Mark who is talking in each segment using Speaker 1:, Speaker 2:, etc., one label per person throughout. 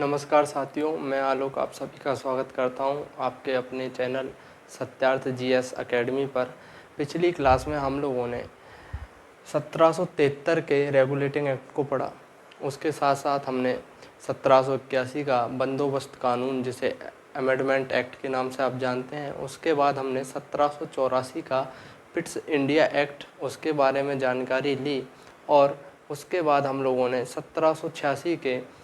Speaker 1: नमस्कार साथियों, मैं आलोक आप सभी का स्वागत करता हूं आपके अपने चैनल सत्यार्थ जीएस एकेडमी पर। पिछली क्लास में हम लोगों ने 1773 के रेगुलेटिंग एक्ट को पढ़ा। उसके साथ साथ हमने 1781 का बंदोबस्त कानून, जिसे अमेंडमेंट एक्ट के नाम से आप जानते हैं, उसके बाद हमने 1784 का पिट्स इंडिया एक्ट, उसके बारे में जानकारी ली। और उसके बाद हम लोगों ने 1786 के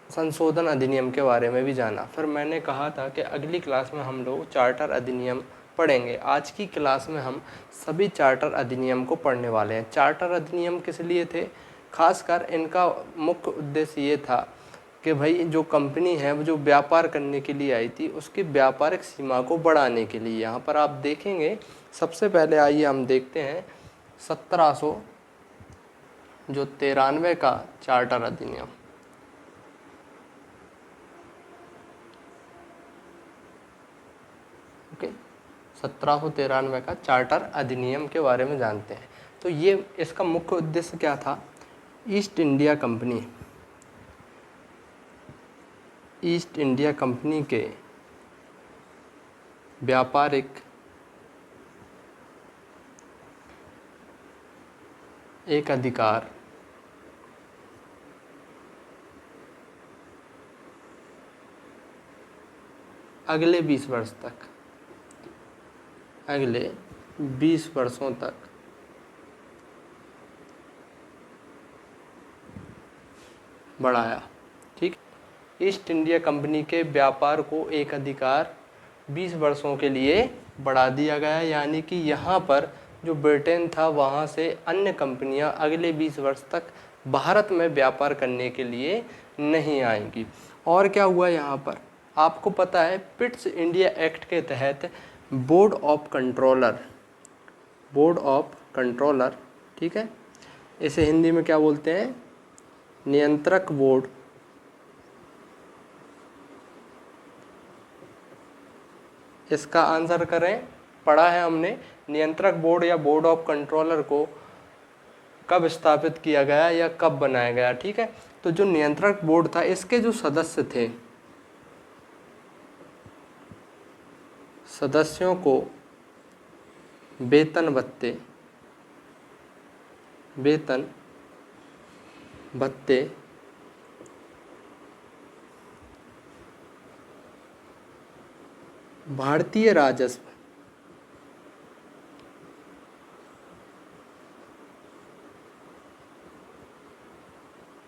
Speaker 1: संशोधन अधिनियम के बारे में भी जाना। फिर मैंने कहा था कि अगली क्लास में हम लोग चार्टर अधिनियम पढ़ेंगे। आज की क्लास में हम सभी चार्टर अधिनियम को पढ़ने वाले हैं। चार्टर अधिनियम किस लिए थे? खासकर इनका मुख्य उद्देश्य ये था कि भाई जो कंपनी है वो जो व्यापार करने के लिए आई थी, उसकी व्यापारिक सीमा को बढ़ाने के लिए। यहाँ पर आप देखेंगे, सबसे पहले आइए हम देखते हैं 1793 का चार्टर अधिनियम। ओके, 1793 का चार्टर अधिनियम के बारे में जानते हैं। तो ये इसका मुख्य उद्देश्य क्या था? ईस्ट इंडिया कंपनी के व्यापारिक एक अधिकार अगले 20 वर्षों तक बढ़ाया। ठीक, ईस्ट इंडिया कंपनी के व्यापार को एक अधिकार 20 वर्षों के लिए बढ़ा दिया गया। यानी कि यहाँ पर जो ब्रिटेन था, वहाँ से अन्य कंपनियाँ अगले 20 वर्ष तक भारत में व्यापार करने के लिए नहीं आएंगी। और क्या हुआ यहाँ पर? आपको पता है, पिट्स इंडिया एक्ट के तहत बोर्ड ऑफ कंट्रोलर, ठीक है, इसे हिंदी में क्या बोलते हैं? नियंत्रक बोर्ड। इसका आंसर करें। पढ़ा है हमने, नियंत्रक बोर्ड या बोर्ड ऑफ कंट्रोलर को कब स्थापित किया गया या कब बनाया गया। ठीक है, तो जो नियंत्रक बोर्ड था, इसके जो सदस्य थे, सदस्यों को वेतन भत्ते भारतीय राजस्व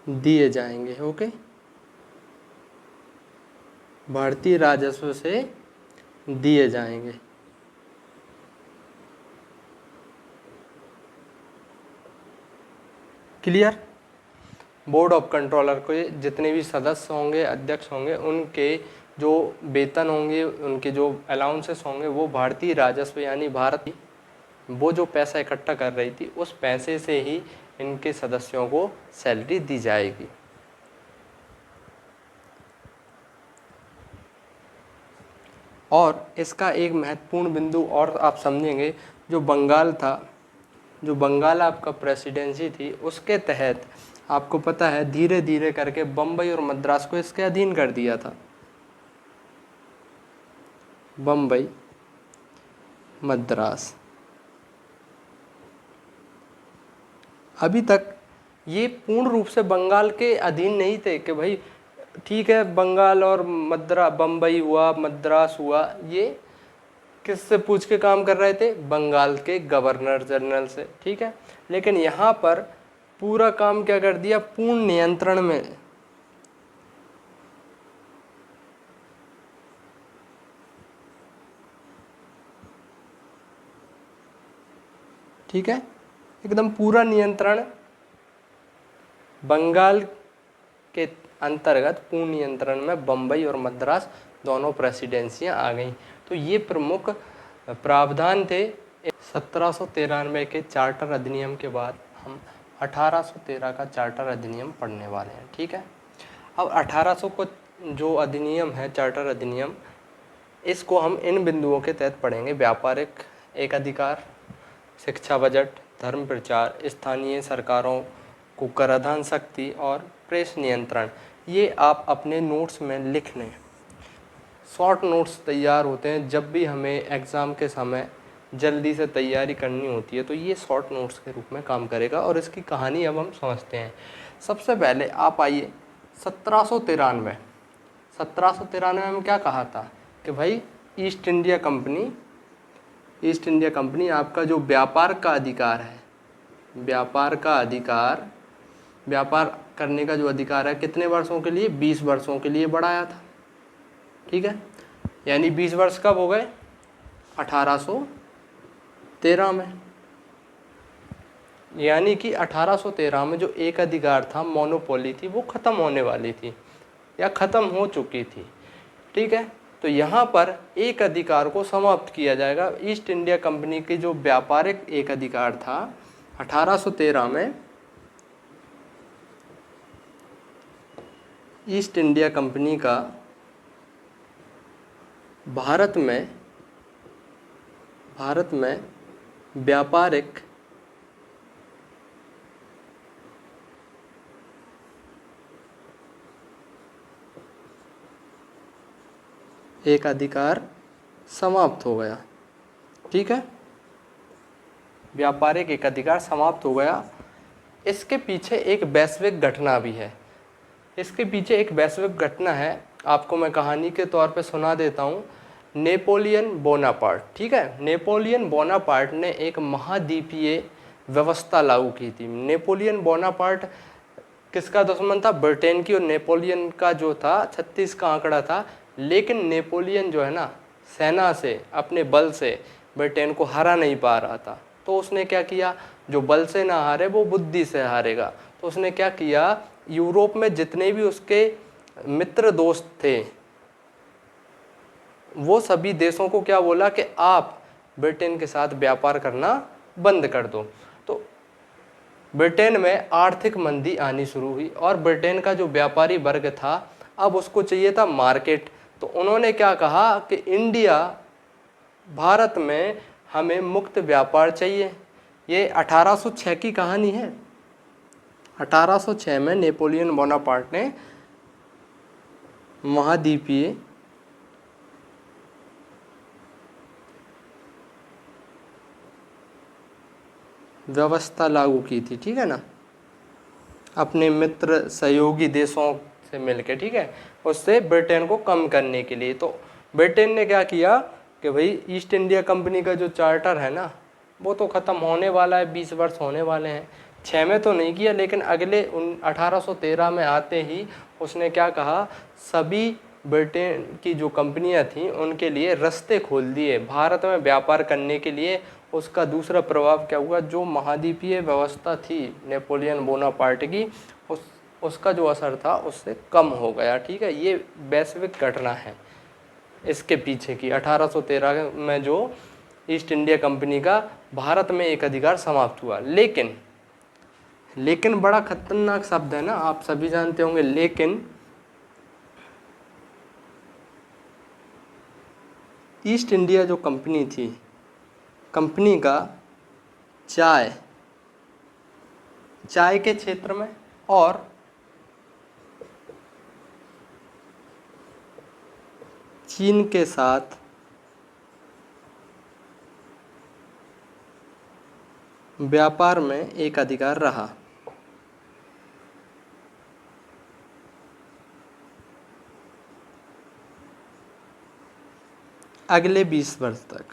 Speaker 1: दिए जाएंगे। ओके, भारतीय राजस्व से दिए जाएंगे। क्लियर? बोर्ड ऑफ कंट्रोलर को जितने भी सदस्य होंगे, अध्यक्ष होंगे, उनके जो वेतन होंगे, उनके जो अलाउंसेस होंगे, वो भारतीय राजस्व यानी भारत वो जो पैसा इकट्ठा कर रही थी, उस पैसे से ही इनके सदस्यों को सैलरी दी जाएगी। और इसका एक महत्वपूर्ण बिंदु और आप समझेंगे, जो बंगाल आपका प्रेसिडेंसी थी, उसके तहत आपको पता है धीरे धीरे करके बम्बई और मद्रास को इसके अधीन कर दिया था। बम्बई, मद्रास, अभी तक ये पूर्ण रूप से बंगाल के अधीन नहीं थे कि भाई ठीक है, बंगाल और बम्बई हुआ, मद्रास हुआ, ये किससे पूछ के काम कर रहे थे? बंगाल के गवर्नर जनरल से। ठीक है, लेकिन यहाँ पर पूरा काम क्या कर दिया? पूर्ण नियंत्रण में। ठीक है, एकदम पूरा नियंत्रण बंगाल के अंतर्गत पूर्ण नियंत्रण में बम्बई और मद्रास दोनों प्रेसिडेंसियां आ गईं। तो ये प्रमुख प्रावधान थे 1793 के चार्टर अधिनियम के बाद हम 1813 का चार्टर अधिनियम पढ़ने वाले हैं। ठीक है, अब 1800 को जो अधिनियम है, चार्टर अधिनियम, इसको हम इन बिंदुओं के तहत पढ़ेंगे: व्यापारिक एक अधिकार, शिक्षा बजट, धर्म प्रचार, स्थानीय सरकारों को कराधान शक्ति और प्रेस नियंत्रण। ये आप अपने नोट्स में लिख लें। शॉर्ट नोट्स तैयार होते हैं जब भी हमें एग्ज़ाम के समय जल्दी से तैयारी करनी होती है, तो ये शॉर्ट नोट्स के रूप में काम करेगा। और इसकी कहानी अब हम समझते हैं। सबसे पहले आप आइए 1793। 1793 में क्या कहा था कि भाई ईस्ट इंडिया कंपनी आपका जो व्यापार का अधिकार है, व्यापार करने का जो अधिकार है कितने वर्षों के लिए, 20 वर्षों के लिए बढ़ाया था। ठीक है, यानी 20 वर्ष कब हो गए, 1813 में। यानी कि 1813 में जो एक अधिकार था, मोनोपोली थी, वो ख़त्म होने वाली थी या ख़त्म हो चुकी थी। ठीक है, तो यहाँ पर एक अधिकार को समाप्त किया जाएगा। ईस्ट इंडिया कंपनी की जो व्यापारिक एक अधिकार था 1813 में, ईस्ट इंडिया कंपनी का भारत में व्यापारिक एक अधिकार समाप्त हो गया। ठीक है, व्यापारिक एक अधिकार समाप्त हो गया। इसके पीछे एक वैश्विक घटना भी है। आपको मैं कहानी के तौर पे सुना देता हूँ। नेपोलियन बोनापार्ट, ठीक है, नेपोलियन बोनापार्ट ने एक महाद्वीपीय व्यवस्था लागू की थी। नेपोलियन बोनापार्ट किसका दुश्मन था, ब्रिटेन की। और नेपोलियन का जो था 36 का आंकड़ा था, लेकिन नेपोलियन जो है ना, सेना से, अपने बल से ब्रिटेन को हरा नहीं पा रहा था। तो उसने क्या किया, जो बल से ना हारे वो बुद्धि से हारेगा। तो उसने क्या किया, यूरोप में जितने भी उसके मित्र दोस्त थे, वो सभी देशों को क्या बोला कि आप ब्रिटेन के साथ व्यापार करना बंद कर दो। तो ब्रिटेन में आर्थिक मंदी आनी शुरू हुई और ब्रिटेन का जो व्यापारी वर्ग था, अब उसको चाहिए था मार्केट। तो उन्होंने क्या कहा कि इंडिया, भारत में हमें मुक्त व्यापार चाहिए। ये 1806 की कहानी है। 1806 में नेपोलियन बोनापार्ट ने महाद्वीपीय व्यवस्था लागू की थी। ठीक है ना, अपने मित्र सहयोगी देशों से मिलकर, ठीक है, उससे ब्रिटेन को कम करने के लिए। तो ब्रिटेन ने क्या किया कि भाई ईस्ट इंडिया कंपनी का जो चार्टर है ना, वो तो ख़त्म होने वाला है, 20 वर्ष होने वाले हैं। 6 में तो नहीं किया, लेकिन अगले 1813 में आते ही उसने क्या कहा, सभी ब्रिटेन की जो कंपनियां थीं उनके लिए रास्ते खोल दिए भारत में व्यापार करने के लिए। उसका दूसरा प्रभाव क्या हुआ, जो महाद्वीपीय व्यवस्था थी नेपोलियन बोनापार्ट की, उसका जो असर था उससे कम हो गया। ठीक है, ये वैश्विक घटना है इसके पीछे की। 1813 में जो ईस्ट इंडिया कंपनी का भारत में एक अधिकार समाप्त हुआ। लेकिन बड़ा खतरनाक शब्द है ना, आप सभी जानते होंगे। लेकिन ईस्ट इंडिया जो कंपनी थी, कंपनी का चाय के क्षेत्र में और चीन के साथ व्यापार में एक अधिकार रहा। अगले 20 वर्ष तक।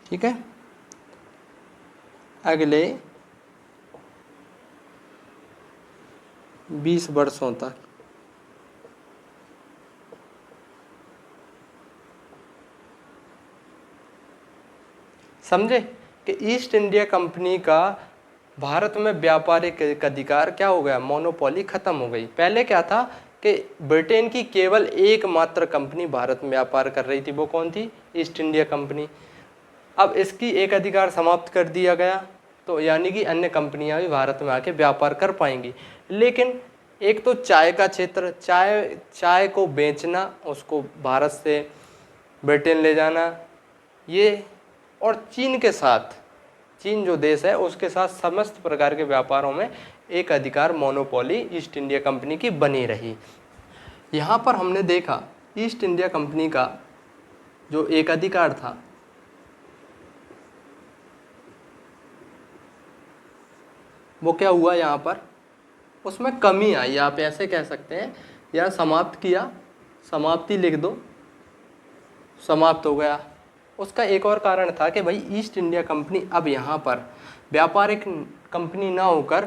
Speaker 1: ठीक है, अगले 20 वर्षों तक समझे कि ईस्ट इंडिया कंपनी का भारत में व्यापारिक अधिकार क्या हो गया, मोनोपोली खत्म हो गई। पहले क्या था कि ब्रिटेन की केवल एकमात्र कंपनी भारत में व्यापार कर रही थी, वो कौन थी, ईस्ट इंडिया कंपनी। अब इसकी एक अधिकार समाप्त कर दिया गया, तो यानी कि अन्य कंपनियां भी भारत में आके व्यापार कर पाएंगी। लेकिन एक तो चाय का क्षेत्र, चाय को बेचना, उसको भारत से ब्रिटेन ले जाना, ये, और चीन के साथ, चीन जो देश है उसके साथ समस्त प्रकार के व्यापारों में एक अधिकार मोनोपोली ईस्ट इंडिया कंपनी की बनी रही। यहाँ पर हमने देखा ईस्ट इंडिया कंपनी का जो एक अधिकार था वो क्या हुआ, यहाँ पर उसमें कमी आई, आप ऐसे कह सकते हैं, या समाप्त किया, समाप्ति लिख दो, समाप्त हो गया। उसका एक और कारण था कि भाई ईस्ट इंडिया कंपनी अब यहाँ पर व्यापारिक कंपनी ना होकर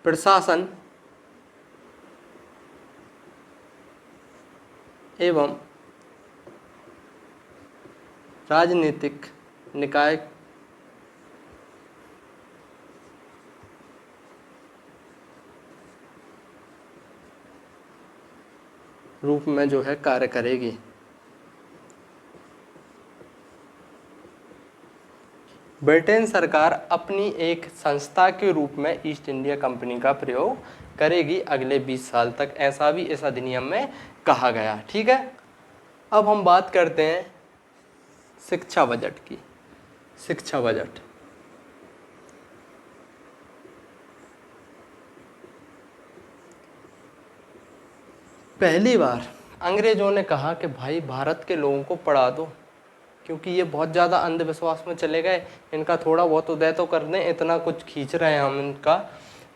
Speaker 1: प्रशासन एवं राजनीतिक निकाय रूप में जो है कार्य करेगी। ब्रिटेन सरकार अपनी एक संस्था के रूप में ईस्ट इंडिया कंपनी का प्रयोग करेगी अगले 20 साल तक, ऐसा भी इस अधिनियम में कहा गया। ठीक है, अब हम बात करते हैं शिक्षा बजट की। शिक्षा बजट पहली बार अंग्रेजों ने कहा कि भाई भारत के लोगों को पढ़ा दो, क्योंकि ये बहुत ज़्यादा अंधविश्वास में चले गए, इनका थोड़ा बहुत उदय तो कर दें, इतना कुछ खींच रहे हैं हम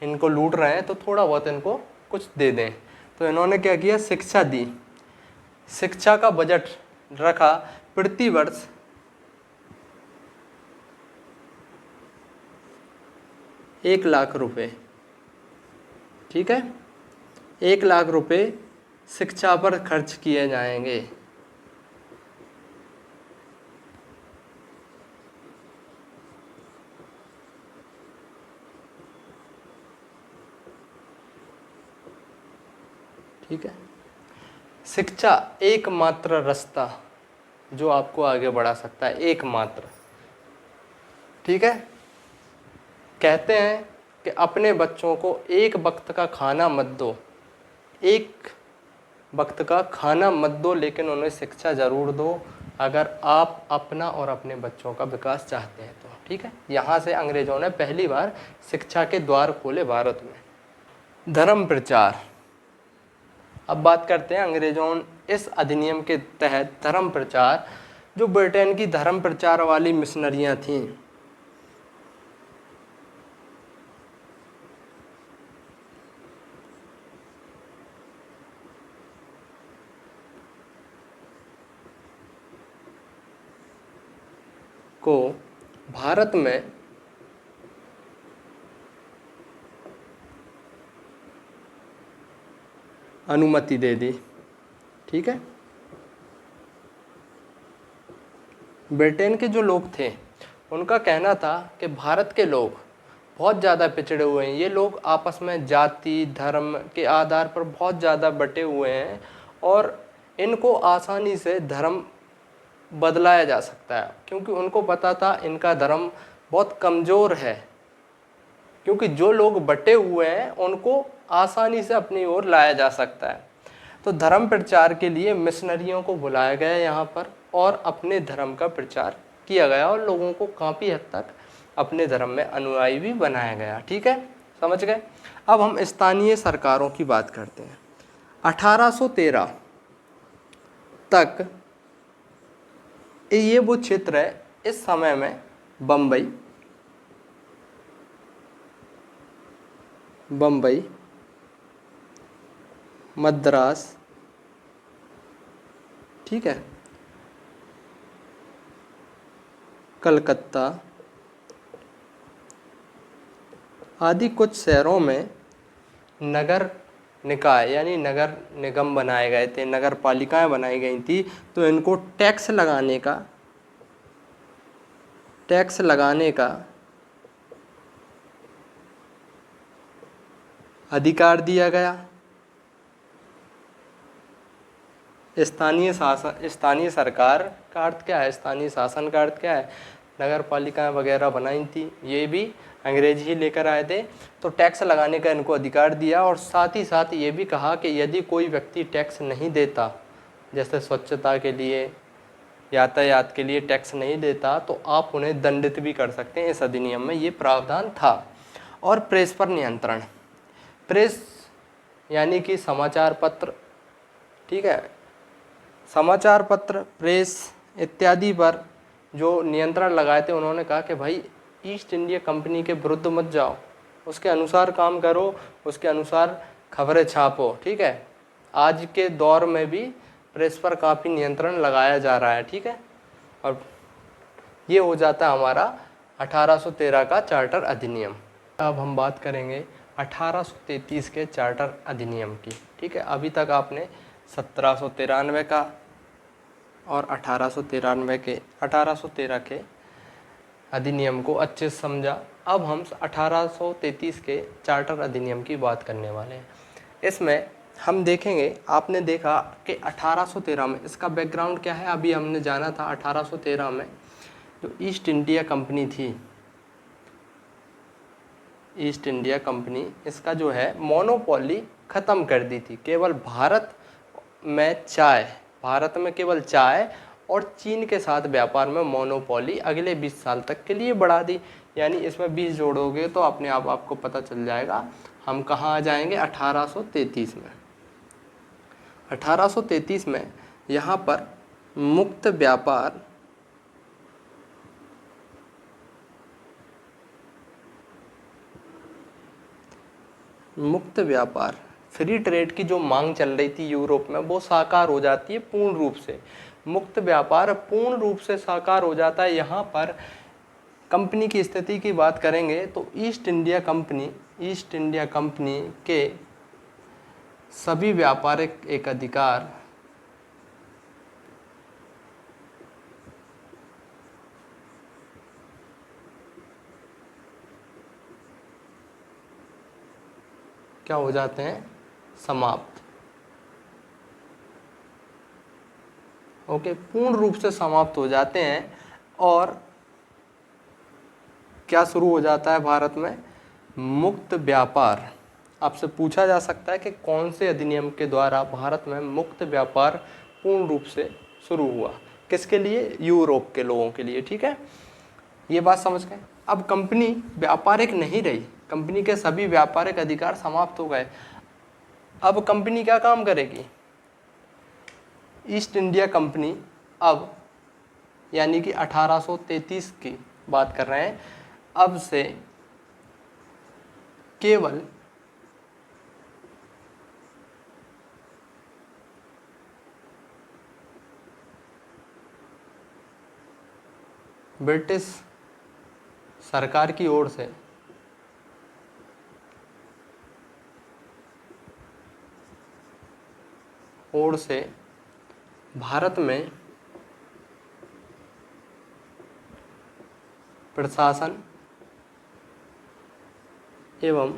Speaker 1: इनको लूट रहे हैं, तो थोड़ा बहुत इनको कुछ दे दें। तो इन्होंने क्या किया, शिक्षा दी। शिक्षा का बजट रखा प्रति वर्ष 1 लाख रुपए। ठीक है, 1 लाख रुपए शिक्षा पर खर्च किए जाएंगे। ठीक है, शिक्षा एकमात्र रास्ता जो आपको आगे बढ़ा सकता है, एकमात्र। ठीक है, कहते हैं कि अपने बच्चों को एक वक्त का खाना मत दो, एक वक्त का खाना मत दो, लेकिन उन्हें शिक्षा ज़रूर दो, अगर आप अपना और अपने बच्चों का विकास चाहते हैं तो। ठीक है, यहाँ से अंग्रेजों ने पहली बार शिक्षा के द्वार खोले भारत में। धर्म प्रचार, अब बात करते हैं अंग्रेजों इस अधिनियम के तहत धर्म प्रचार, जो ब्रिटेन की धर्म प्रचार वाली मिशनरियाँ थीं, को भारत में अनुमति दे दी। ठीक है, ब्रिटेन के जो लोग थे उनका कहना था कि भारत के लोग बहुत ज़्यादा पिछड़े हुए हैं, ये लोग आपस में जाति धर्म के आधार पर बहुत ज़्यादा बटे हुए हैं और इनको आसानी से धर्म बदलाया जा सकता है, क्योंकि उनको पता था इनका धर्म बहुत कमज़ोर है, क्योंकि जो लोग बटे हुए हैं उनको आसानी से अपनी ओर लाया जा सकता है। तो धर्म प्रचार के लिए मिशनरियों को बुलाया गया यहाँ पर और अपने धर्म का प्रचार किया गया और लोगों को काफ़ी हद तक अपने धर्म में अनुयायी भी बनाया गया। ठीक है, समझ गए। अब हम स्थानीय सरकारों की बात करते हैं। 1813 तक ये वो क्षेत्र है, इस समय में बम्बई, मद्रास, ठीक है, कलकत्ता आदि कुछ शहरों में नगर निकाय यानी नगर निगम बनाए गए थे, नगर पालिकाएं बनाई गई थी। तो इनको टैक्स लगाने का अधिकार दिया गया। स्थानीय सरकार का अर्थ क्या है, स्थानीय शासन का अर्थ क्या है, नगर पालिकाएं वगैरह बनाई थी, ये भी अंग्रेज ही लेकर आए थे। तो टैक्स लगाने का इनको अधिकार दिया और साथ ही साथ ये भी कहा कि यदि कोई व्यक्ति टैक्स नहीं देता, जैसे स्वच्छता के लिए, यातायात के लिए टैक्स नहीं देता, तो आप उन्हें दंडित भी कर सकते हैं। इस अधिनियम में ये प्रावधान था। और प्रेस पर नियंत्रण। प्रेस यानी कि समाचार पत्र, ठीक है, समाचार पत्र, प्रेस इत्यादि पर जो नियंत्रण लगाए थे, उन्होंने कहा कि भाई ईस्ट इंडिया कंपनी के विरुद्ध मत जाओ, उसके अनुसार काम करो, उसके अनुसार खबरें छापो, ठीक है। आज के दौर में भी प्रेस पर काफ़ी नियंत्रण लगाया जा रहा है, ठीक है। और ये हो जाता है हमारा 1813 का चार्टर अधिनियम। अब हम बात करेंगे 1833 के चार्टर अधिनियम की, ठीक है। अभी तक आपने 1793 का और 1813 के अधिनियम को अच्छे से समझा। अब हम 1833 के चार्टर अधिनियम की बात करने वाले हैं। इसमें हम देखेंगे, आपने देखा कि 1813 में इसका बैकग्राउंड क्या है, अभी हमने जाना था 1813 में जो ईस्ट इंडिया कंपनी थी, ईस्ट इंडिया कंपनी, इसका जो है मोनोपोली ख़त्म कर दी थी। केवल भारत में केवल चाय और चीन के साथ व्यापार में मोनोपोली अगले 20 साल तक के लिए बढ़ा दी। यानी इसमें 20 जोड़ोगे तो अपने आप आपको पता चल जाएगा हम कहाँ आ जाएंगे, 1833 में। 1833 में यहाँ पर मुक्त व्यापार फ्री ट्रेड की जो मांग चल रही थी यूरोप में, वो साकार हो जाती है पूर्ण रूप से। मुक्त व्यापार पूर्ण रूप से साकार हो जाता है। यहाँ पर कंपनी की स्थिति की बात करेंगे तो ईस्ट इंडिया कंपनी के सभी व्यापारिक एकाधिकार क्या हो जाते हैं, समाप्त। ओके, पूर्ण रूप से समाप्त हो जाते हैं। और क्या शुरू हो जाता है भारत में, मुक्त व्यापार। आपसे पूछा जा सकता है कि कौन से अधिनियम के द्वारा भारत में मुक्त व्यापार पूर्ण रूप से शुरू हुआ, किसके लिए, यूरोप के लोगों के लिए, ठीक है। ये बात समझ गए। अब कंपनी व्यापारिक नहीं रही, कंपनी के सभी व्यापारिक अधिकार समाप्त हो गए। अब कंपनी क्या काम करेगी, ईस्ट इंडिया कंपनी अब, यानी कि 1833 की बात कर रहे हैं, अब से केवल ब्रिटिश सरकार की ओर से भारत में प्रशासन एवं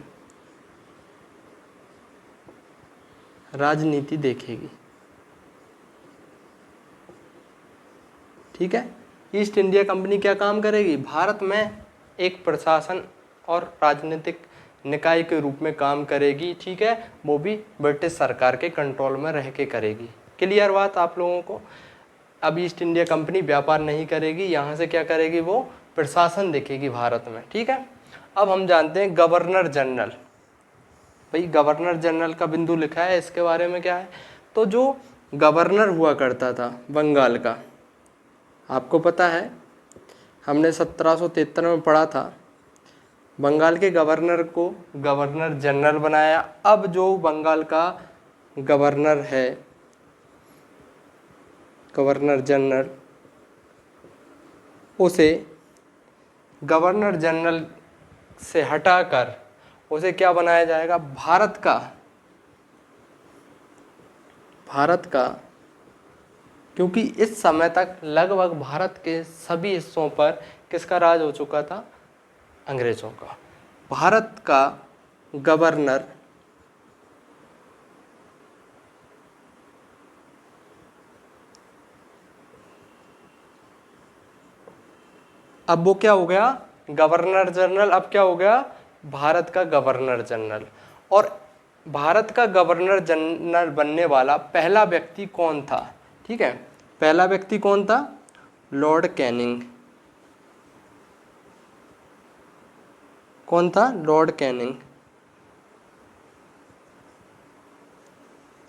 Speaker 1: राजनीति देखेगी, ठीक है। ईस्ट इंडिया कंपनी क्या काम करेगी, भारत में एक प्रशासन और राजनीतिक निकाय के रूप में काम करेगी, ठीक है। वो भी ब्रिटिश सरकार के कंट्रोल में रह के करेगी। क्लियर बात आप लोगों को। अब ईस्ट इंडिया कंपनी व्यापार नहीं करेगी, यहाँ से क्या करेगी, वो प्रशासन देखेगी भारत में, ठीक है। अब हम जानते हैं गवर्नर जनरल। भाई गवर्नर जनरल का बिंदु लिखा है, इसके बारे में क्या है, तो जो गवर्नर हुआ करता था बंगाल का, आपको पता है हमने 1773 में पढ़ा था, बंगाल के गवर्नर को गवर्नर जनरल बनाया। अब जो बंगाल का गवर्नर है, गवर्नर जनरल, उसे गवर्नर जनरल से हटाकर उसे क्या बनाया जाएगा, भारत का, क्योंकि इस समय तक लगभग भारत के सभी हिस्सों पर किसका राज हो चुका था, अंग्रेजों का। भारत का गवर्नर अब वो क्या हो गया, गवर्नर जनरल। अब क्या हो गया, भारत का गवर्नर जनरल। और भारत का गवर्नर जनरल बनने वाला पहला व्यक्ति कौन था, ठीक है, पहला व्यक्ति कौन था, लॉर्ड कैनिंग। कौन था? Lord Canning.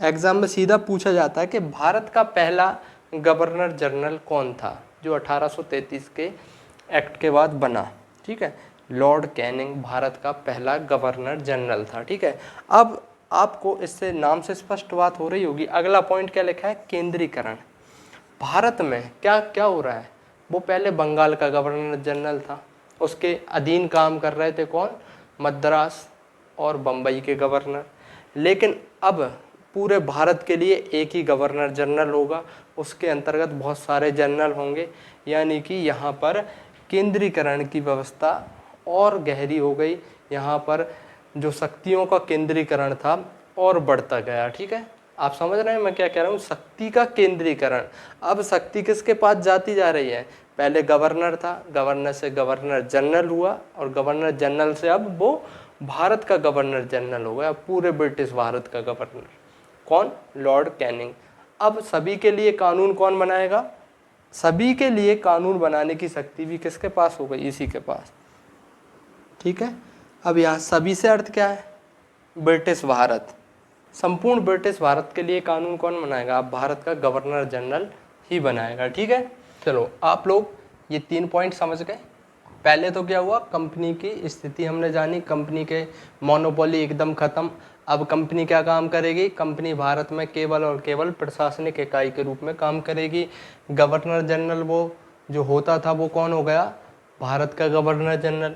Speaker 1: एग्जाम में सीधा पूछा जाता है कि भारत का पहला गवर्नर जनरल कौन था जो 1833 के एक्ट के बाद बना। ठीक है, लॉर्ड कैनिंग भारत का पहला गवर्नर जनरल था। ठीक है, अब आपको इससे नाम से स्पष्ट बात हो रही होगी। अगला पॉइंट क्या लिखा है? केंद्रीकरण। भारत में क्या क्या हो रहा है? वो पहले बंगाल का गवर्नर जनरल था, उसके अधीन काम कर रहे थे कौन? मद्रास और बम्बई के गवर्नर। लेकिन अब पूरे भारत के लिए एक ही गवर्नर जनरल होगा, उसके अंतर्गत बहुत सारे जनरल होंगे, यानी कि यहाँ पर केंद्रीकरण की व्यवस्था और गहरी हो गई। यहाँ पर जो शक्तियों का केंद्रीकरण था और बढ़ता गया। ठीक है, आप समझ रहे हैं मैं क्या कह रहा हूँ? शक्ति का केंद्रीकरण। अब शक्ति किसके पास जाती जा रही है? पहले गवर्नर था, गवर्नर से गवर्नर जनरल हुआ, और गवर्नर जनरल से अब वो भारत का गवर्नर जनरल हो गया, पूरे ब्रिटिश भारत का गवर्नर। कौन? Lord Canning. अब सभी के लिए कानून कौन बनाएगा? सभी के लिए कानून बनाने की शक्ति भी किसके पास हो गई? इसी के पास। ठीक है, अब यहाँ सभी से अर्थ क्या है? ब्रिटिश भारत। संपूर्ण ब्रिटिश भारत के लिए कानून कौन बनाएगा? अब भारत का गवर्नर जनरल ही बनाएगा। ठीक है, चलो आप लोग ये 3 पॉइंट समझ गए। पहले तो क्या हुआ? कंपनी की स्थिति हमने जानी, कंपनी के मोनोपोली एकदम खत्म। अब कंपनी क्या काम करेगी? कंपनी भारत में केवल और केवल प्रशासनिक इकाई के रूप में काम करेगी। गवर्नर जनरल वो जो होता था वो कौन हो गया? भारत का गवर्नर जनरल।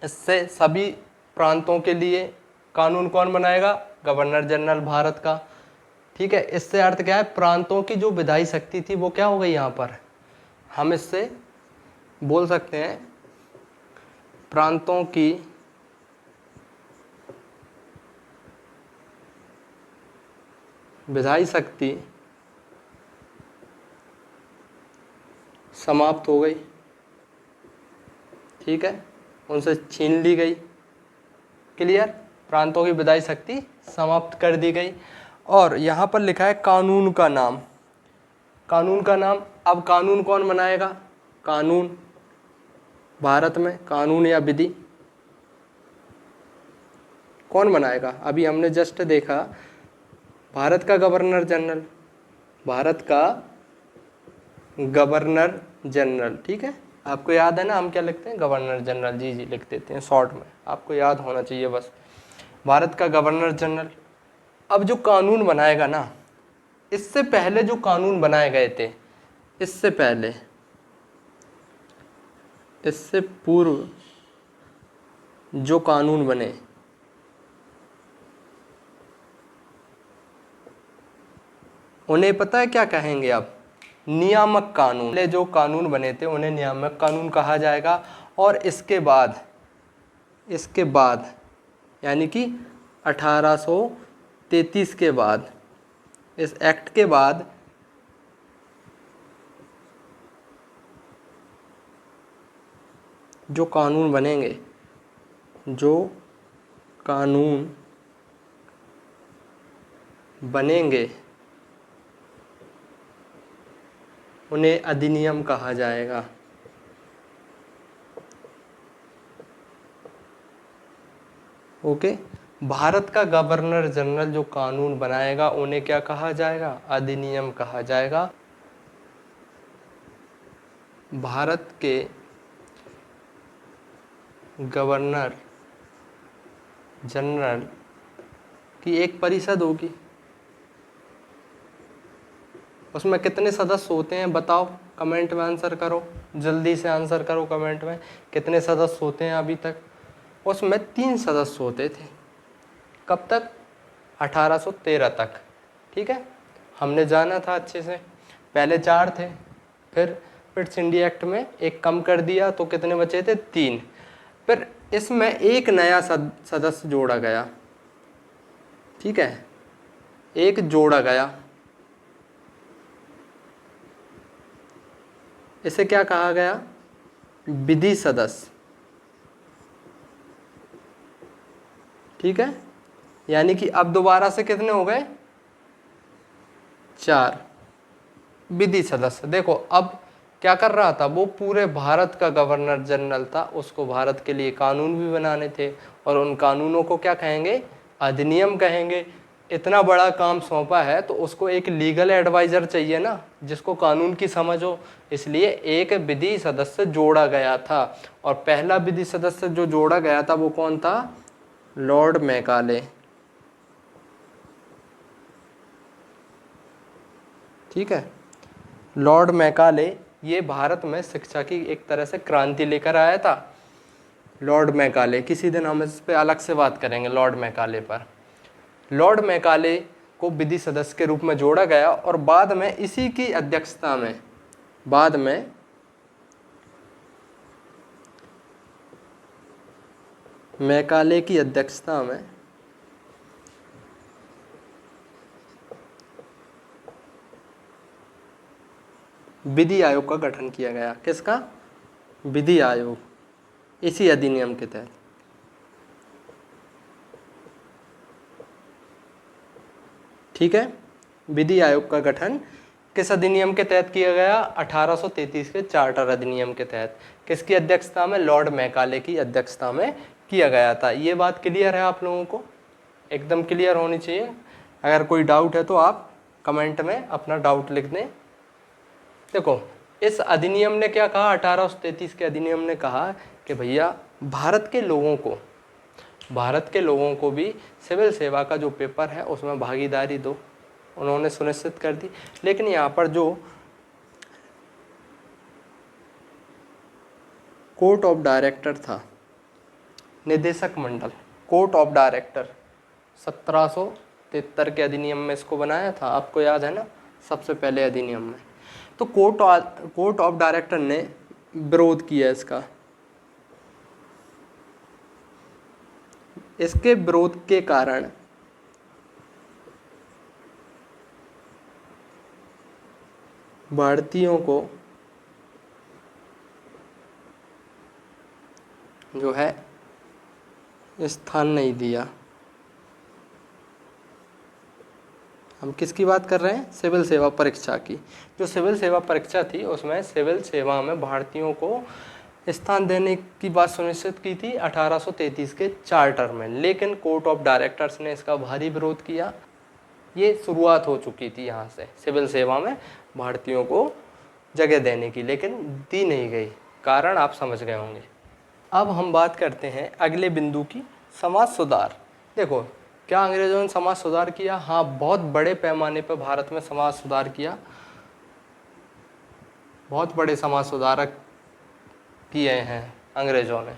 Speaker 1: इससे सभी प्रांतों के लिए कानून कौन बनाएगा? गवर्नर जनरल भारत का। ठीक है, इससे अर्थ क्या है? प्रांतों की जो विधायी शक्ति थी वो क्या हो गई? यहाँ पर हम इससे बोल सकते हैं प्रांतों की विधायी शक्ति समाप्त हो गई। ठीक है, उनसे छीन ली गई। क्लियर? प्रांतों की विधायी शक्ति समाप्त कर दी गई। और यहाँ पर लिखा है कानून का नाम। कानून का नाम, अब कानून कौन बनाएगा? कानून भारत में कानून या विधि कौन बनाएगा? अभी हमने जस्ट देखा भारत का गवर्नर जनरल, भारत का गवर्नर जनरल। ठीक है, आपको याद है ना हम क्या लिखते हैं? Governor general. जी जी लिख देते हैं शॉर्ट में, आपको याद होना चाहिए बस। भारत का गवर्नर जनरल। अब जो कानून बनाएगा ना, इससे पहले जो कानून बनाए गए थे, इससे पहले, इससे पूर्व जो कानून बने, उन्हें पता है क्या कहेंगे? आप नियामक कानून। पहले जो कानून बने थे उन्हें नियामक कानून कहा जाएगा। और इसके बाद यानी कि 1833 के बाद, इस एक्ट के बाद जो कानून बनेंगे, जो कानून बनेंगे उन्हें अधिनियम कहा जाएगा। ओके, भारत का गवर्नर जनरल जो कानून बनाएगा उन्हें क्या कहा जाएगा? अधिनियम कहा जाएगा। भारत के गवर्नर जनरल की एक परिषद होगी। उसमें कितने सदस्य होते हैं बताओ? कमेंट में आंसर करो, जल्दी से आंसर करो कमेंट में। कितने सदस्य होते हैं अभी तक? उसमें 3 सदस्य होते थे। कब तक? 1813 तक। ठीक है, हमने जाना था अच्छे से। पहले 4 थे, फिर ब्रिटिश इंडिया एक्ट में एक कम कर दिया तो कितने बचे थे? 3। फिर इसमें एक नया सदस्य जोड़ा गया। ठीक है, एक जोड़ा गया। इसे क्या कहा गया? विधि सदस्य। ठीक है, यानी कि अब दोबारा से कितने हो गए? 4 विधि सदस्य। देखो अब क्या कर रहा था, वो पूरे भारत का गवर्नर जनरल था, उसको भारत के लिए कानून भी बनाने थे, और उन कानूनों को क्या कहेंगे, अधिनियम कहेंगे। इतना बड़ा काम सौंपा है तो उसको एक लीगल एडवाइजर चाहिए ना, जिसको कानून की समझ हो, इसलिए एक विधि सदस्य जोड़ा गया था। और पहला विधि सदस्य जो जोड़ा गया था वो कौन था, लॉर्ड मैकाले। ठीक है, लॉर्ड मैकाले, ये भारत में शिक्षा की एक तरह से क्रांति लेकर आया था। लॉर्ड मैकाले, किसी दिन हम इस पे अलग से बात करेंगे लॉर्ड मैकाले पर। लॉर्ड मैकाले को विधि सदस्य के रूप में जोड़ा गया, और बाद में इसी की अध्यक्षता में, बाद में मैकाले की अध्यक्षता में विधि आयोग का गठन किया गया। किसका, विधि आयोग, इसी अधिनियम के तहत। ठीक है, विधि आयोग का गठन किस अधिनियम के तहत किया गया, 1833 के चार्टर अधिनियम के तहत। किसकी अध्यक्षता में, लॉर्ड मैकाले की अध्यक्षता में किया गया था। ये बात क्लियर है आप लोगों को, एकदम क्लियर होनी चाहिए। अगर कोई डाउट है तो आप कमेंट में अपना डाउट लिख दें। देखो, इस अधिनियम ने क्या कहा, 1833 के अधिनियम ने कहा कि भैया भारत के लोगों को भी सिविल सेवा का जो पेपर है उसमें भागीदारी दो, उन्होंने सुनिश्चित कर दी। लेकिन यहाँ पर जो कोर्ट ऑफ डायरेक्टर था, निदेशक मंडल, कोर्ट ऑफ डायरेक्टर, 1773 के अधिनियम में इसको बनाया था, आपको याद है ना, सबसे पहले अधिनियम में। तो कोर्ट ऑफ डायरेक्टर ने विरोध किया इसका। इसके विरोध के कारण भारतीयों को जो है स्थान नहीं दिया। हम किसकी बात कर रहे हैं, सिविल सेवा परीक्षा की। जो सिविल सेवा परीक्षा थी उसमें सिविल सेवा में भारतीयों को स्थान देने की बात सुनिश्चित की थी 1833 के चार्टर में, लेकिन कोर्ट ऑफ डायरेक्टर्स ने इसका भारी विरोध किया। ये शुरुआत हो चुकी थी यहाँ से सिविल सेवा में भारतीयों को जगह देने की, लेकिन दी नहीं गई। कारण आप समझ गए होंगे। अब हम बात करते हैं अगले बिंदु की, समाज सुधार। देखो, क्या अंग्रेजों ने समाज सुधार किया? हाँ, बहुत बड़े पैमाने पर भारत में समाज सुधार किया। बहुत बड़े समाज सुधारक किए हैं अंग्रेजों ने।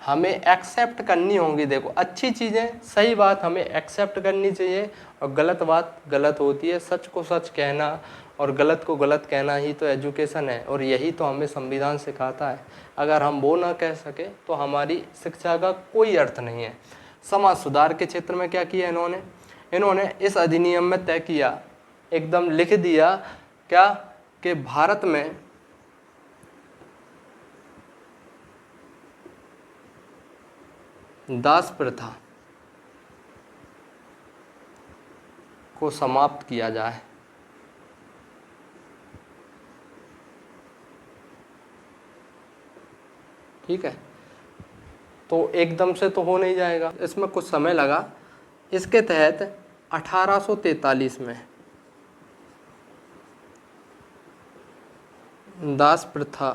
Speaker 1: हमें एक्सेप्ट करनी होंगी। देखो, अच्छी चीज़ें, सही बात हमें एक्सेप्ट करनी चाहिए, और गलत बात गलत होती है। सच को सच कहना और गलत को गलत कहना ही तो एजुकेशन है, और यही तो हमें संविधान सिखाता है। अगर हम वो ना कह सके तो हमारी शिक्षा का कोई अर्थ नहीं है। समाज सुधार के क्षेत्र में क्या किया इन्होंने इस अधिनियम में तय किया, एकदम लिख दिया क्या, कि भारत में दास प्रथा को समाप्त किया जाए। ठीक है, तो एकदम से तो हो नहीं जाएगा, इसमें कुछ समय लगा। इसके तहत 1843 में दास प्रथा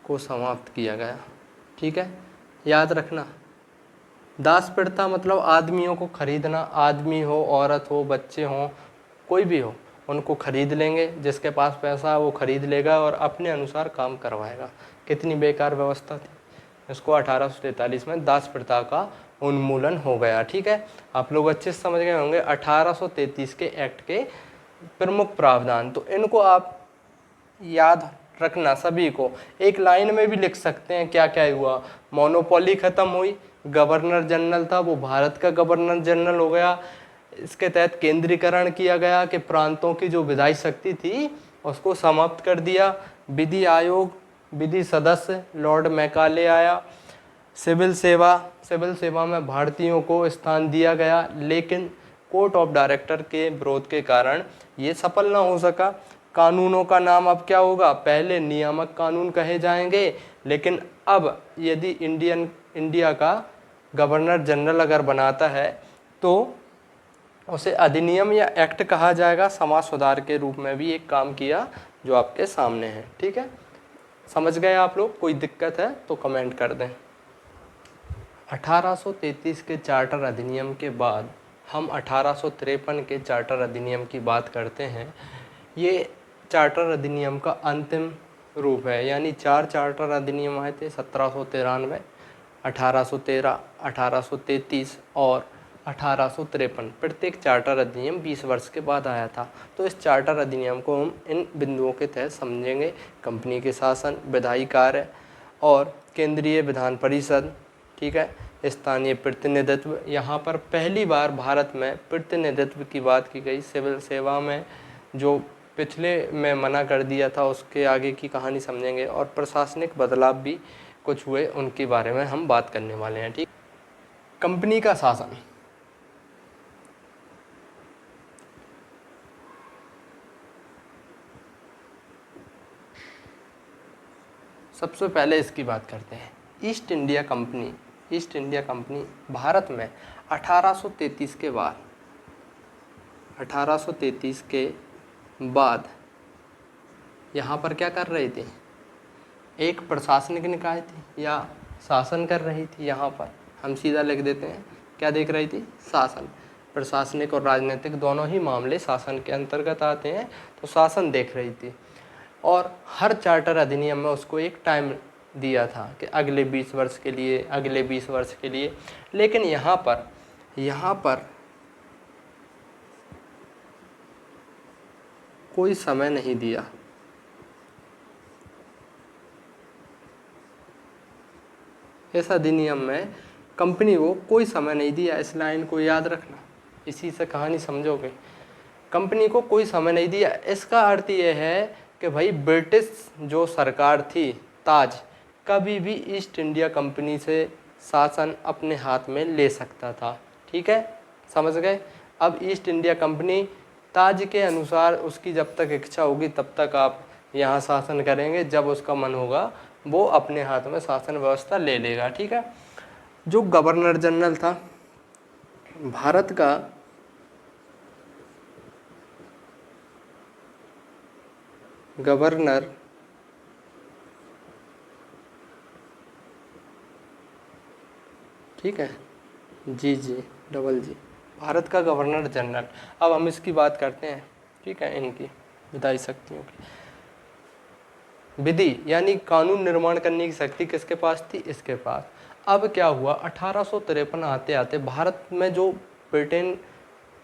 Speaker 1: को समाप्त किया गया। ठीक है, याद रखना, दास प्रथा मतलब आदमियों को खरीदना। आदमी हो, औरत हो, बच्चे हों, कोई भी हो, उनको खरीद लेंगे। जिसके पास पैसा है वो खरीद लेगा और अपने अनुसार काम करवाएगा। कितनी बेकार व्यवस्था थी। इसको 1843 में दास प्रथा का उन्मूलन हो गया। ठीक है, आप लोग अच्छे से समझ गए होंगे 1833 के एक्ट के प्रमुख प्रावधान। तो इनको आप याद रखना, सभी को एक लाइन में भी लिख सकते हैं। क्या क्या हुआ, मोनोपोली खत्म हुई, गवर्नर जनरल था वो भारत का गवर्नर जनरल हो गया। इसके तहत केंद्रीकरण किया गया कि प्रांतों की जो विधायी शक्ति थी उसको समाप्त कर दिया। विधि आयोग, विधि सदस्य लॉर्ड मैकाले आया। सिविल सेवा में भारतीयों को स्थान दिया गया, लेकिन कोर्ट ऑफ डायरेक्टर के विरोध के कारण ये सफल ना हो सका। कानूनों का नाम अब क्या होगा, पहले नियामक कानून कहे जाएंगे, लेकिन अब यदि इंडिया का गवर्नर जनरल अगर बनाता है तो उसे अधिनियम या एक्ट कहा जाएगा। समाज सुधार के रूप में भी एक काम किया जो आपके सामने है। ठीक है, समझ गए आप लोग? कोई दिक्कत है तो कमेंट कर दें। 1833 के चार्टर अधिनियम के बाद हम 1853 के चार्टर अधिनियम की बात करते हैं। ये चार्टर अधिनियम का अंतिम रूप है, यानी 4 चार्टर अधिनियम आए थे 1793, 1813, 1833 और 1853। प्रत्येक चार्टर अधिनियम 20 वर्ष के बाद आया था। तो इस चार्टर अधिनियम को हम इन बिंदुओं के तहत समझेंगे: कंपनी के शासन, विधायी कार्य और केंद्रीय विधान परिषद। ठीक है, स्थानीय प्रतिनिधित्व, यहाँ पर पहली बार भारत में प्रतिनिधित्व की बात की गई। सिविल सेवा में जो पिछले में मना कर दिया था उसके आगे की कहानी समझेंगे, और प्रशासनिक बदलाव भी कुछ हुए, उनके बारे में हम बात करने वाले हैं। ठीक, कंपनी का शासन। सबसे पहले इसकी बात करते हैं। ईस्ट इंडिया कंपनी भारत में 1833 के बाद 1833 के बाद यहाँ पर क्या कर रही थी? एक प्रशासनिक निकाय थी या शासन कर रही थी। यहाँ पर हम सीधा लिख देते हैं, क्या देख रही थी? शासन। प्रशासनिक और राजनीतिक दोनों ही मामले शासन के अंतर्गत आते हैं, तो शासन देख रही थी। और हर चार्टर अधिनियम में उसको एक टाइम दिया था कि अगले 20 वर्ष के लिए, अगले 20 वर्ष के लिए। लेकिन यहाँ पर कोई समय नहीं दिया। इस अधिनियम में कंपनी को कोई समय नहीं दिया। इस लाइन को याद रखना, इसी से कहानी समझोगे। कंपनी को कोई समय नहीं दिया, इसका अर्थ ये है कि भाई ब्रिटिश जो सरकार थी, ताज, कभी भी ईस्ट इंडिया कंपनी से शासन अपने हाथ में ले सकता था। ठीक है, समझ गए? अब ईस्ट इंडिया कंपनी ताज के अनुसार उसकी जब तक इच्छा होगी तब तक आप यहाँ शासन करेंगे, जब उसका मन होगा वो अपने हाथ में शासन व्यवस्था ले लेगा। ठीक है, जो गवर्नर जनरल था भारत का, गवर्नर ठीक है, जी, भारत का गवर्नर जनरल। अब हम इसकी बात करते हैं। ठीक है, इनकी विधायी शक्तियों की। विधि यानी कानून निर्माण करने की शक्ति किसके पास थी? इसके पास। अब क्या हुआ, 1853 आते आते भारत में जो ब्रिटेन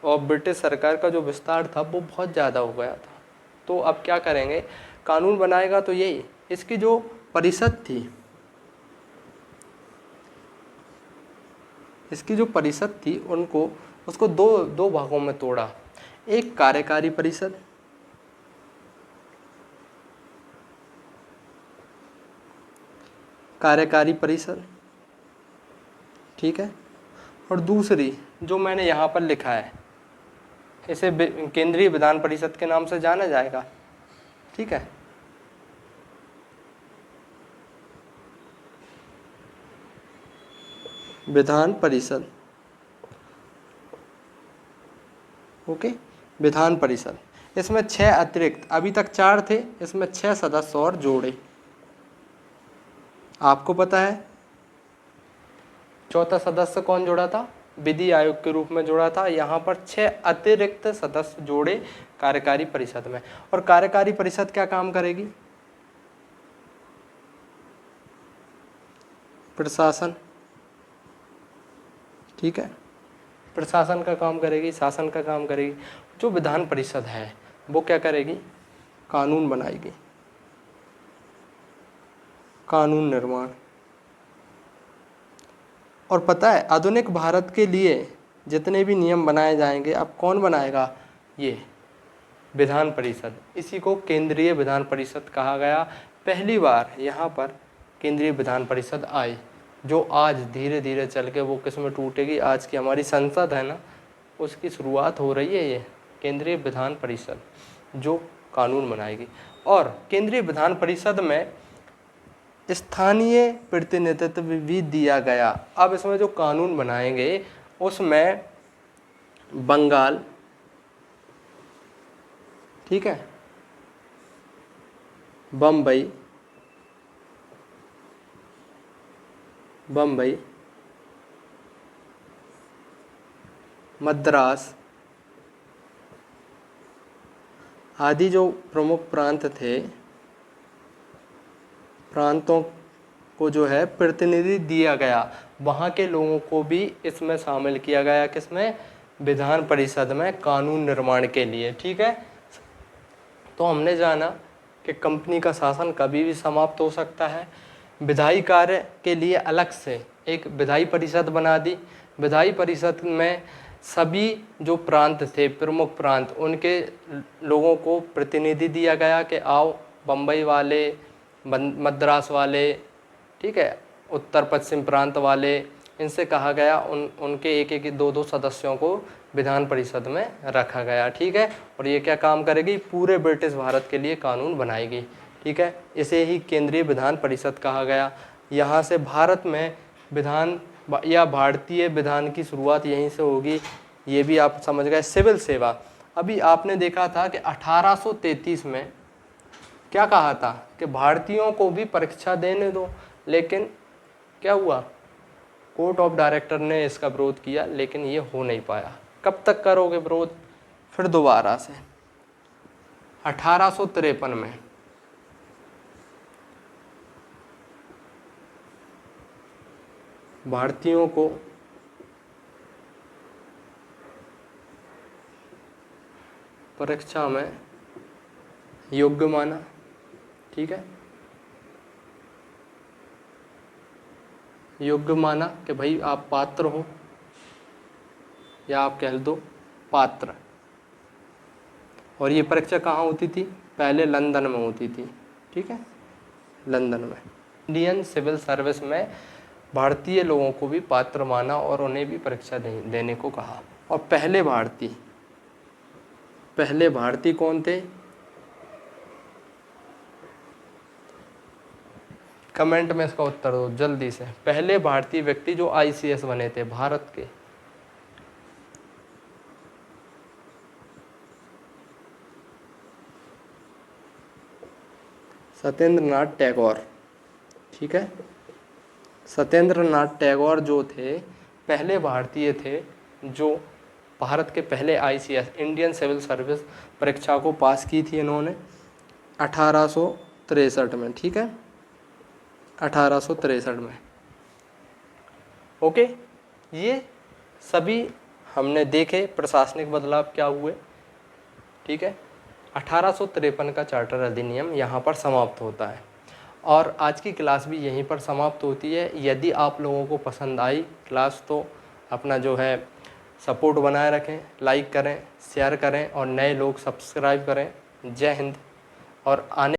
Speaker 1: और ब्रिटिश सरकार का जो विस्तार था वो बहुत ज़्यादा हो गया था। तो अब क्या करेंगे, कानून बनाएगा तो यही, इसकी जो परिषद थी, इसकी जो परिषद थी उसको दो भागों में तोड़ा। एक कार्यकारी परिषद, ठीक है, और दूसरी जो मैंने यहाँ पर लिखा है, इसे केंद्रीय विधान परिषद के नाम से जाना जाएगा। ठीक है, विधान परिषद। ओके, विधान परिषद। इसमें 6 अतिरिक्त, अभी तक 4 थे, इसमें 6 सदस्य और जोड़े। आपको पता है चौथा सदस्य कौन जोड़ा था? विधि आयोग के रूप में जोड़ा था। यहाँ पर 6 अतिरिक्त सदस्य जोड़े कार्यकारी परिषद में। और कार्यकारी परिषद क्या काम करेगी? प्रशासन। ठीक है, प्रशासन का काम करेगी, शासन का काम करेगी। जो विधान परिषद है वो क्या करेगी? कानून बनाएगी, कानून निर्माण। और पता है आधुनिक भारत के लिए जितने भी नियम बनाए जाएंगे, अब कौन बनाएगा? ये विधान परिषद। इसी को केंद्रीय विधान परिषद कहा गया। पहली बार यहाँ पर केंद्रीय विधान परिषद आई, जो आज धीरे धीरे चल के वो किस में टूटेगी? आज की हमारी संसद है ना, उसकी शुरुआत हो रही है ये केंद्रीय विधान परिषद जो कानून बनाएगी। और केंद्रीय विधान परिषद में स्थानीय प्रतिनिधित्व भी दिया गया। अब इसमें जो कानून बनाएंगे उसमें बंगाल, ठीक है, बम्बई, मद्रास आदि जो प्रमुख प्रांत थे, प्रांतों को जो है प्रतिनिधि दिया गया। वहाँ के लोगों को भी इसमें शामिल किया गया, किसमें? विधान परिषद में कानून निर्माण के लिए, ठीक है। तो हमने जाना कि कंपनी का शासन कभी भी समाप्त हो सकता है। विधायी कार्य के लिए अलग से एक विधायी परिषद बना दी। विधायी परिषद में सभी जो प्रांत थे, प्रमुख प्रांत, उनके लोगों को प्रतिनिधि दिया गया कि आओ, बम्बई वाले, मद्रास वाले, ठीक है, उत्तर पश्चिम प्रांत वाले, इनसे कहा गया उनके एक एक दो दो सदस्यों को विधान परिषद में रखा गया, ठीक है। और ये क्या काम करेगी? पूरे ब्रिटिश भारत के लिए कानून बनाएगी, ठीक है। इसे ही केंद्रीय विधान परिषद कहा गया। यहाँ से भारत में विधान या भारतीय विधान की शुरुआत यहीं से होगी, ये भी आप समझ गए। सिविल सेवा, अभी आपने देखा था कि 1833 में क्या कहा था कि भारतीयों को भी परीक्षा देने दो, लेकिन क्या हुआ? कोर्ट ऑफ डायरेक्टर ने इसका विरोध किया, लेकिन ये हो नहीं पाया। कब तक करोगे विरोध? फिर दोबारा से 1853 में भारतीयों को परीक्षा में योग्य माना, ठीक है, योग्य माना कि भाई आप पात्र हो, या आप कह दो पात्र। और ये परीक्षा कहाँ होती थी? पहले लंदन में होती थी, ठीक है, लंदन में। इंडियन सिविल सर्विस में भारतीय लोगों को भी पात्र माना और उन्हें भी परीक्षा देने को कहा। और पहले भारतीय कौन थे? कमेंट में इसका उत्तर दो जल्दी से। पहले भारतीय व्यक्ति जो ICS बने थे भारत के, सत्येंद्र नाथ टैगोर, ठीक है। सत्येंद्र नाथ टैगोर जो थे पहले भारतीय थे जो भारत के पहले ICS इंडियन सिविल सर्विस परीक्षा को पास की थी इन्होंने 1863 में, ठीक है, 1863 में। ओके, ये सभी हमने देखे प्रशासनिक बदलाव क्या हुए, ठीक है। 1853 का चार्टर अधिनियम यहाँ पर समाप्त होता है और आज की क्लास भी यहीं पर समाप्त होती है। यदि आप लोगों को पसंद आई क्लास तो अपना जो है सपोर्ट बनाए रखें, लाइक करें, शेयर करें और नए लोग सब्सक्राइब करें। जय हिंद। और आने